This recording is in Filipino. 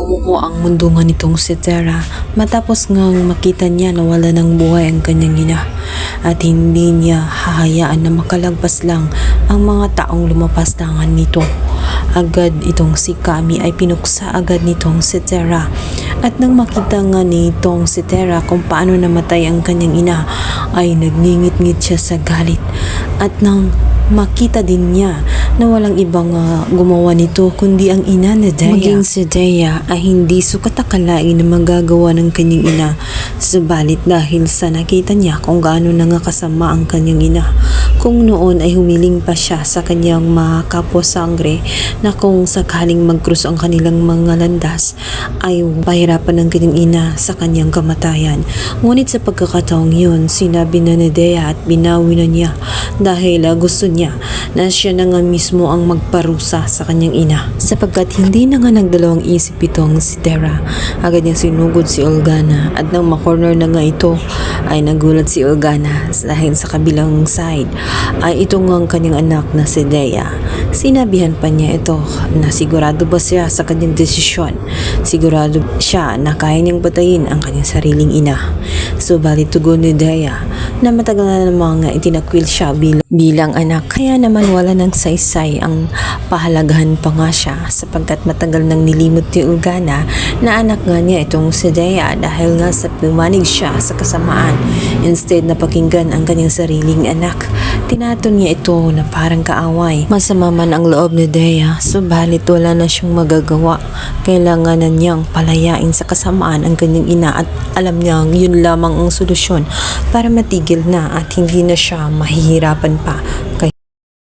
Gumuho ang mundo nga nitong si Tera matapos ngang makita niya na wala ng buhay ang kanyang ina at hindi niya hahayaan na makalagpas lang ang mga taong lumapastangan nito. Agad itong si Kami ay pinuksa agad nitong si Tera at nang makita nga nitong si Tera kung paano namatay ang kanyang ina ay nagngingit-ngit siya sa galit at nang makita din niya na walang ibang gumawa nito kundi ang ina ni Dea. Maging si Dea ay hindi sukat akalain na magagawa ng kanyang ina, subalit dahil sa nakita niya kung gaano na nga kasama ang kanyang ina, kung noon ay humiling pa siya sa kanyang mga kapwa-sangre na kung sakaling magkrus ang kanilang mga landas ay pahirapan ng kanyang ina sa kanyang kamatayan. Ngunit sa pagkakataong yun, sinabi na ni Dea at binawi na niya dahil gusto niya na siya na nga mismo ang magparusa sa kanyang ina. Sapagkat hindi na nga nagdalawang isip itong si Tera, agad niyang sinugod si Olgana at nang makorner na nga ito ay nagulat si Olgana dahil sa kabilang side ay ito nga ang kanyang anak na si Dea. Sinabihan pa niya ito na sigurado ba siya sa kanyang desisyon, sigurado siya na kaya niyang patayin ang kanyang sariling ina. Subalit tugon ni Dea na matagal na namang itinakwil siya bilang anak, kaya naman wala ng saysay ang pahalagahan pa nga siya sapagkat matagal nang nilimot ni Olgana na anak nga niya itong si Dea dahil nga sa pumanig siya sa kasamaan. Instead na pakinggan ang kanyang sariling anak, tinaton niya ito na parang kaaway. Masama man ang loob ni Dea, subalit wala na siyang magagawa. Kailangan na niyang palayain sa kasamaan ang kanyang ina at alam niyang yun lamang ang solusyon para matigil na at hindi na siya mahihirapan pa